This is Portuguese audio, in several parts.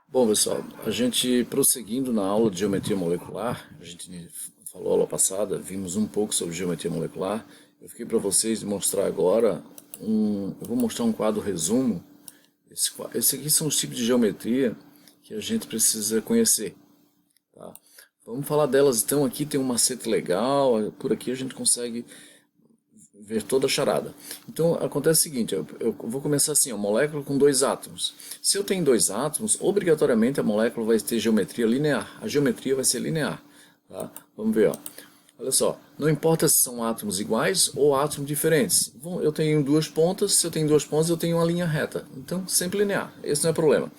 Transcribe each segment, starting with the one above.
Bom, pessoal, a gente prosseguindo na aula de geometria molecular, a gente falou aula passada, vimos um pouco sobre geometria molecular. Eu fiquei para vocês mostrar agora eu vou mostrar um quadro resumo. Esse aqui são os tipos de geometria que a gente precisa conhecer, tá? Vamos falar delas então. Aqui tem um macete legal, por aqui a gente consegue ver toda a charada. Então acontece o seguinte, eu vou começar assim, a molécula com dois átomos. Se eu tenho dois átomos, obrigatoriamente a molécula vai ter geometria linear. A geometria vai ser linear. Tá? Vamos ver, ó. Olha só, não importa se são átomos iguais ou átomos diferentes. Bom, eu tenho duas pontas, se eu tenho duas pontas eu tenho uma linha reta. Então sempre linear, esse não é problema.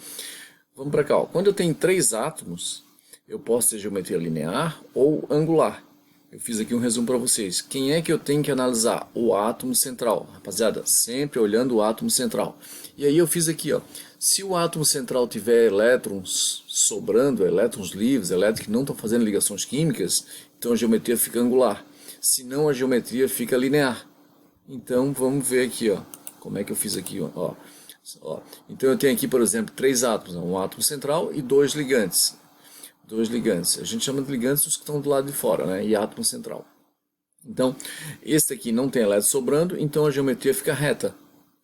Vamos para cá, ó. Quando eu tenho três átomos, eu posso ter geometria linear ou angular. Eu fiz aqui um resumo para vocês. Quem é que eu tenho que analisar? O átomo central. Rapaziada, sempre olhando o átomo central. E aí eu fiz aqui, ó. Se o átomo central tiver elétrons sobrando, elétrons livres, elétrons que não estão fazendo ligações químicas, então a geometria fica angular. Se não, a geometria fica linear. Então vamos ver aqui, ó. Como é que eu fiz aqui, ó. Então eu tenho aqui, por exemplo, três átomos. Um átomo central e dois ligantes. Dois ligantes. A gente chama de ligantes os que estão do lado de fora, né? E átomo central. Então, este aqui não tem elétron sobrando, então a geometria fica reta.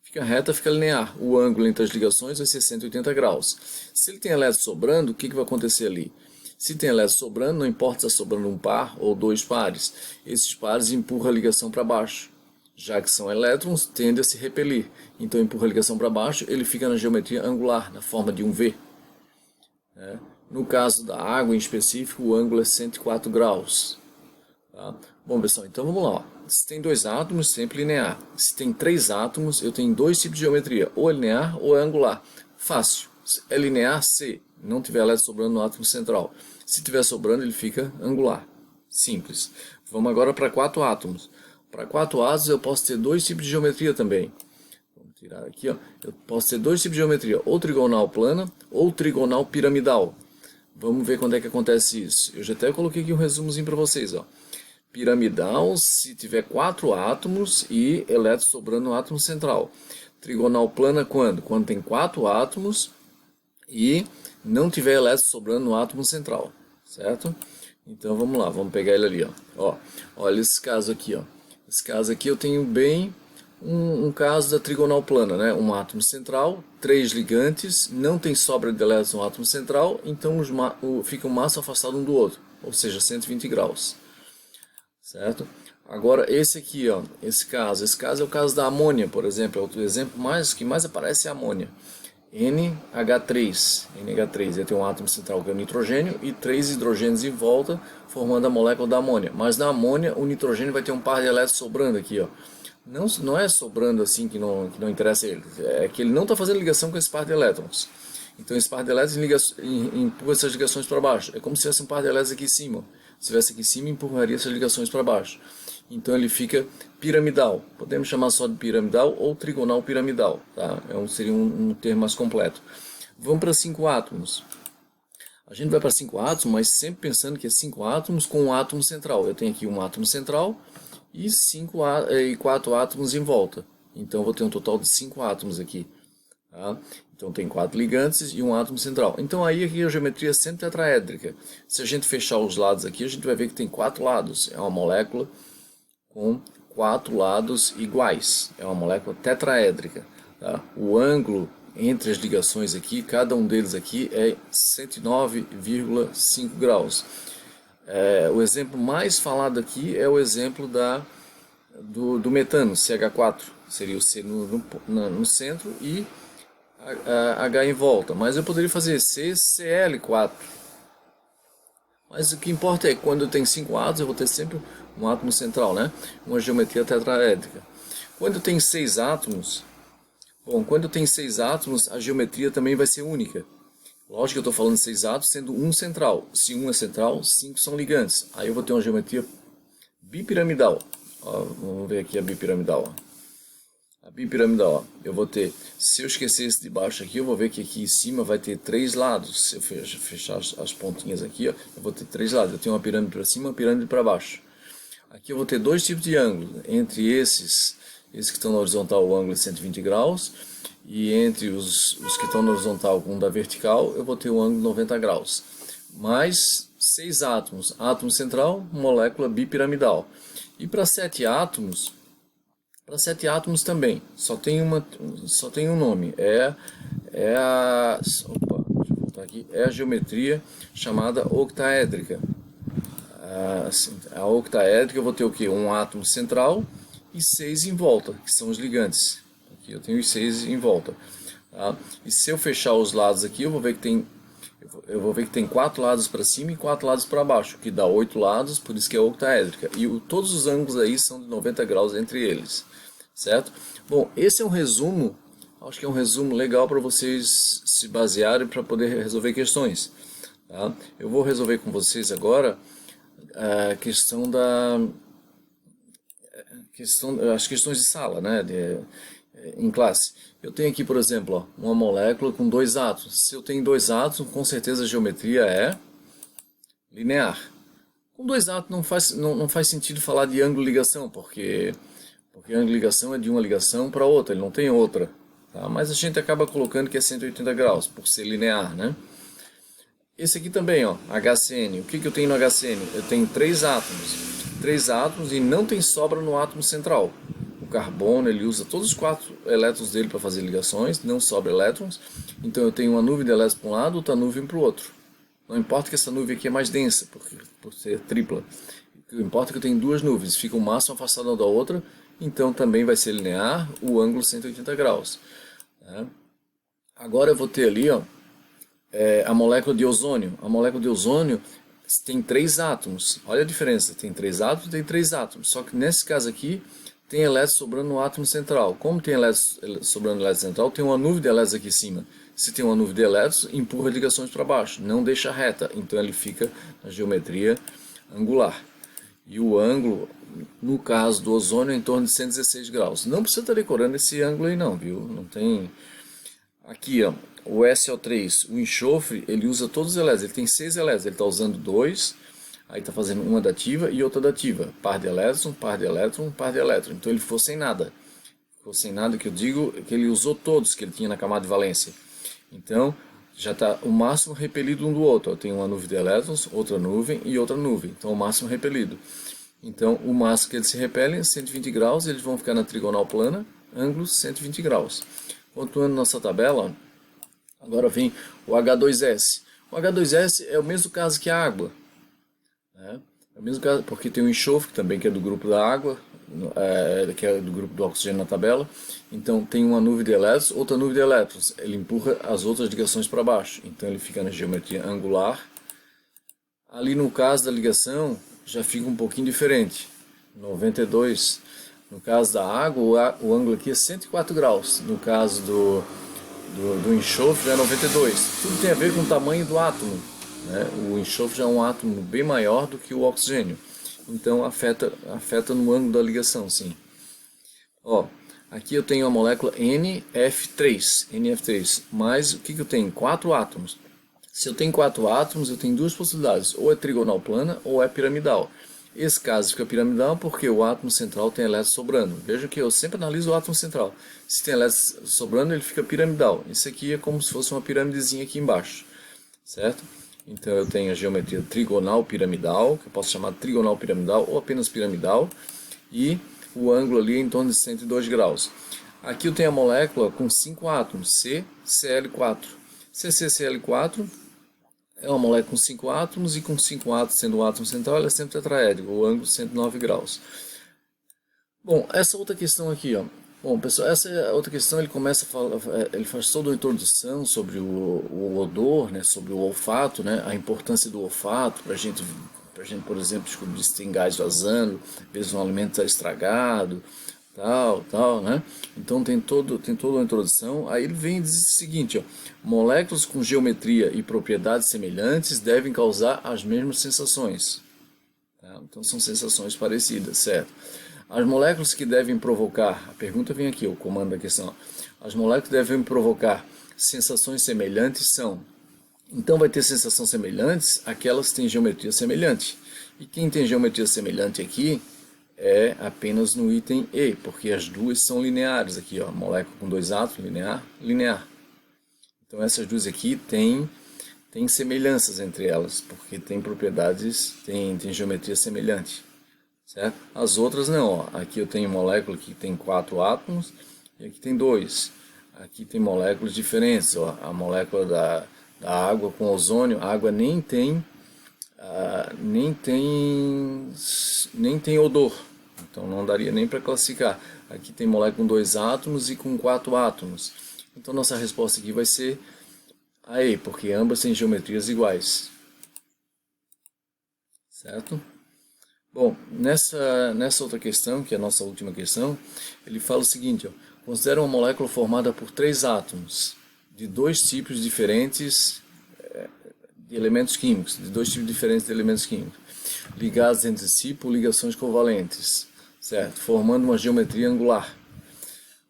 Fica reta, fica linear. O ângulo entre as ligações vai ser 180 graus. Se ele tem elétron sobrando, o que vai acontecer ali? Se tem elétron sobrando, não importa se está sobrando um par ou dois pares. Esses pares empurram a ligação para baixo. Já que são elétrons, tende a se repelir. Então empurra a ligação para baixo, ele fica na geometria angular, na forma de um V. No caso da água em específico, o ângulo é 104 graus. Tá? Bom, pessoal, então vamos lá. Ó. Se tem dois átomos, sempre linear. Se tem três átomos, eu tenho dois tipos de geometria, ou é linear ou é angular. Fácil. É linear se não tiver elétron sobrando no átomo central. Se tiver sobrando, ele fica angular. Simples. Vamos agora para quatro átomos. Para quatro átomos, eu posso ter dois tipos de geometria também. Vamos tirar aqui, ó. Eu posso ter dois tipos de geometria, ou trigonal plana ou trigonal piramidal. Vamos ver quando é que acontece isso. Eu já até coloquei aqui um resumozinho para vocês. Ó. Piramidal, se tiver quatro átomos e elétrons sobrando no átomo central. Trigonal plana quando? Quando tem quatro átomos e não tiver elétrons sobrando no átomo central. Certo? Então vamos lá, vamos pegar ele ali. Ó. Olha esse caso aqui. Ó. Esse caso aqui eu tenho bem um caso da trigonal plana, né? Um átomo central, três ligantes, não tem sobra de elétrons no átomo central, então ficam mais afastados um do outro, ou seja, 120 graus. Certo? Agora esse aqui, ó, esse caso é o caso da amônia, por exemplo, é o exemplo que mais aparece é a amônia. NH3, ele tem um átomo central que é o nitrogênio e três hidrogênios em volta, formando a molécula da amônia. Mas na amônia o nitrogênio vai ter um par de elétrons sobrando aqui, ó. Não é sobrando assim que não interessa a ele, é que ele não está fazendo ligação com esse par de elétrons. Então esse par de elétrons empurra essas ligações para baixo. É como se tivesse um par de elétrons aqui em cima. Se tivesse aqui em cima, empurraria essas ligações para baixo. Então ele fica piramidal. Podemos chamar só de piramidal ou trigonal piramidal. Tá? Seria um termo mais completo. Vamos para cinco átomos. A gente vai para cinco átomos, mas sempre pensando que é cinco átomos com um átomo central. Eu tenho aqui um átomo central e quatro átomos em volta. Então eu vou ter um total de 5 átomos aqui. Tá? Então tem 4 ligantes e um átomo central. Então aí aqui a geometria é sempre tetraédrica. Se a gente fechar os lados aqui, a gente vai ver que tem 4 lados. É uma molécula com 4 lados iguais. É uma molécula tetraédrica. Tá? O ângulo entre as ligações aqui, cada um deles aqui é 109,5 graus. O exemplo mais falado aqui é o exemplo do metano, CH4, seria o C no centro e H em volta, mas eu poderia fazer CCl4. Mas o que importa é que quando eu tenho 5 átomos, eu vou ter sempre um átomo central, né? Uma geometria tetraédrica. Quando eu tenho 6 átomos, a geometria também vai ser única. Lógico que eu estou falando de 6 átomos, sendo um central. Se um é central, 5 são ligantes. Aí eu vou ter uma geometria bipiramidal. Ó, vamos ver aqui a bipiramidal. Ó. A bipiramidal, ó, eu vou ter, se eu esquecer esse de baixo aqui, eu vou ver que aqui em cima vai ter 3 lados. Se eu fechar as pontinhas aqui, ó, eu vou ter 3 lados. Eu tenho uma pirâmide para cima e uma pirâmide para baixo. Aqui eu vou ter dois tipos de ângulos. Entre esses que estão na horizontal, o ângulo é 120 graus. e entre os que estão na horizontal com o da vertical, eu vou ter um ângulo de 90 graus. Mais 6 átomos, átomo central, molécula bipiramidal. E para 7 átomos também, só tem um nome, deixa eu voltar aqui, é a geometria chamada octaédrica. A octaédrica eu vou ter o que? Um átomo central e 6 em volta, que são os ligantes. Aqui eu tenho os 6 em volta. Tá? E se eu fechar os lados aqui, eu vou ver que tem 4 lados para cima e 4 lados para baixo, que dá 8 lados, por isso que é octaédrica. E todos os ângulos aí são de 90 graus entre eles. Certo? Bom, esse é um resumo, acho que é um resumo legal para vocês se basearem para poder resolver questões. Tá? Eu vou resolver com vocês agora a questão as questões de sala, né, em classe. Eu tenho aqui, por exemplo, ó, uma molécula com 2 átomos. Se eu tenho 2 átomos, com certeza a geometria é linear. Com 2 átomos não faz sentido falar de ângulo de ligação, porque ângulo de ligação é de uma ligação para outra, ele não tem outra. Tá? Mas a gente acaba colocando que é 180 graus, por ser linear, né? Esse aqui também, ó, HCN. O que eu tenho no HCN? Eu tenho 3 átomos. 3 átomos e não tem sobra no átomo central. O carbono, ele usa todos os 4 elétrons dele para fazer ligações, não sobra elétrons. Então eu tenho uma nuvem de elétrons para um lado, outra nuvem para o outro. Não importa que essa nuvem aqui é mais densa, por ser tripla. O que importa é que eu tenho 2 nuvens, fica o máximo afastado uma da outra, então também vai ser linear o ângulo 180 graus. Tá? Agora eu vou ter ali, ó, a molécula de ozônio. A molécula de ozônio tem 3 átomos. Olha a diferença, tem 3 átomos, tem 3 átomos. Só que nesse caso aqui, tem elétrons sobrando no átomo central. Como tem elétrons sobrando no elétron central, tem uma nuvem de elétrons aqui em cima. Se tem uma nuvem de elétrons, empurra ligações para baixo, não deixa reta. Então ele fica na geometria angular. E o ângulo, no caso do ozônio, é em torno de 116 graus. Não precisa estar decorando esse ângulo aí não, viu? Não tem... Aqui, ó, o SO3, o enxofre, ele usa todos os elétrons. Ele tem 6 elétrons, ele está usando 2, aí está fazendo uma dativa e outra dativa. Par de elétron, par de elétron, par de elétron. Então ele ficou sem nada. Ficou sem nada, que eu digo que ele usou todos que ele tinha na camada de valência. Então, já está o máximo repelido um do outro. Eu tenho uma nuvem de elétrons, outra nuvem e outra nuvem. Então, o máximo repelido. Então, o máximo que eles se repelem é 120 graus, eles vão ficar na trigonal plana, ângulo 120 graus. Continuando nossa tabela, agora vem o H2S. O H2S é o mesmo caso que a água. Né? É o mesmo caso, porque tem o enxofre também, que é do grupo da água, que é do grupo do oxigênio na tabela. Então tem uma nuvem de elétrons, outra nuvem de elétrons. Ele empurra as outras ligações para baixo. Então ele fica na geometria angular. Ali no caso da ligação, já fica um pouquinho diferente. 92. No caso da água, o ângulo aqui é 104 graus. No caso do enxofre, é 92. Tudo tem a ver com o tamanho do átomo. Né? O enxofre já é um átomo bem maior do que o oxigênio. Então afeta no ângulo da ligação, sim. Ó, aqui eu tenho a molécula NF3, mas o que eu tenho? 4 átomos. Se eu tenho 4 átomos, eu tenho 2 possibilidades, ou é trigonal plana ou é piramidal. Esse caso fica piramidal porque o átomo central tem elétrons sobrando. Veja que eu sempre analiso o átomo central. Se tem elétrons sobrando, ele fica piramidal. Isso aqui é como se fosse uma piramidezinha aqui embaixo, certo? Então eu tenho a geometria trigonal piramidal, que eu posso chamar de trigonal piramidal ou apenas piramidal, e o ângulo ali é em torno de 102 graus. Aqui eu tenho a molécula com 5 átomos, CCl4. CCCl4 é uma molécula com 5 átomos, e com 5 átomos sendo um átomo central, ela é sempre tetraédrica, o ângulo 109 graus. Bom, essa outra questão aqui, ó. Bom, pessoal, essa outra questão ele começa a falar, ele faz toda uma introdução sobre o odor, né, sobre o olfato, né, a importância do olfato para a gente, por exemplo, descobrir se tem gás vazando, ver se um alimento está estragado, tal, né? Então tem toda uma introdução. Aí ele vem e diz o seguinte, ó, moléculas com geometria e propriedades semelhantes devem causar as mesmas sensações. Tá? Então são sensações parecidas, certo? As moléculas que devem provocar, a pergunta vem aqui, o comando da questão. As moléculas que devem provocar sensações semelhantes são. Então vai ter sensações semelhantes aquelas que têm geometria semelhante. E quem tem geometria semelhante aqui é apenas no item E, porque as duas são lineares aqui, ó, molécula com 2 átomos, linear, linear. Então essas duas aqui têm semelhanças entre elas, porque tem propriedades, tem geometria semelhante, certo? As outras não, ó. Aqui eu tenho molécula que tem 4 átomos e aqui tem 2. Aqui tem moléculas diferentes, ó. A molécula da água com ozônio, a água nem tem odor, então não daria nem para classificar. Aqui tem molécula com 2 átomos e com 4 átomos. Então nossa resposta aqui vai ser a E, porque ambas têm geometrias iguais. Certo? Bom, nessa outra questão, que é a nossa última questão, ele fala o seguinte, ó, considera uma molécula formada por 3 átomos de 2 tipos diferentes de elementos químicos, ligados entre si por ligações covalentes, certo? Formando uma geometria angular.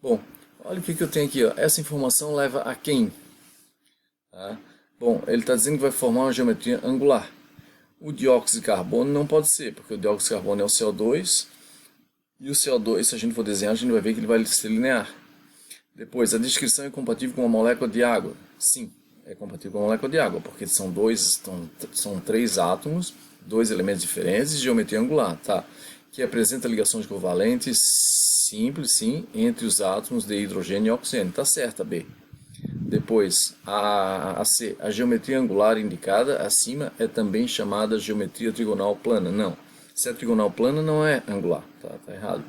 Bom, olha o que eu tenho aqui, ó. Essa informação leva a quem? Tá? Bom, ele está dizendo que vai formar uma geometria angular. O dióxido de carbono não pode ser, porque o dióxido de carbono é o CO2, e o CO2, se a gente for desenhar, a gente vai ver que ele vai ser linear. Depois, a descrição é compatível com uma molécula de água. Sim, é compatível com uma molécula de água, porque são 3 átomos, 2 elementos diferentes, geometria angular, tá? Que apresenta ligações covalentes simples, sim, entre os átomos de hidrogênio e oxigênio. Tá certo, a B. Depois, a C, a geometria angular indicada acima é também chamada geometria trigonal plana. Não, se é trigonal plana não é angular, tá errado.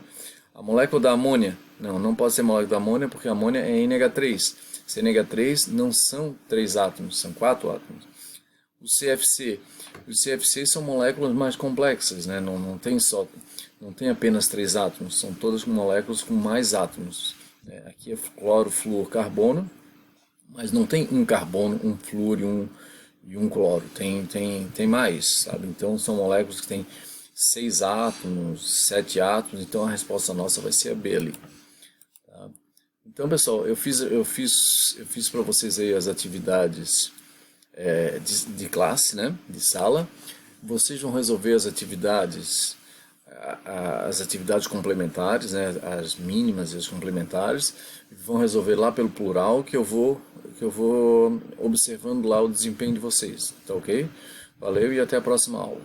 A molécula da amônia, não pode ser molécula da amônia porque a amônia é NH3. NH3 não são 3 átomos, são 4 átomos. O CFC, os CFC são moléculas mais complexas, né? Não tem apenas 3 átomos, são todas moléculas com mais átomos. Aqui é cloro, flúor, carbono, mas não tem um carbono, um flúor e um cloro, tem mais, sabe? Então são moléculas que têm 6 átomos, 7 átomos, então a resposta nossa vai ser a B ali. Tá? Então, pessoal, eu fiz para vocês aí as atividades de classe, né, de sala. Vocês vão resolver as atividades complementares, né, as mínimas e as complementares, vão resolver lá pelo plural, que eu vou observando lá o desempenho de vocês, tá ok? Valeu e até a próxima aula.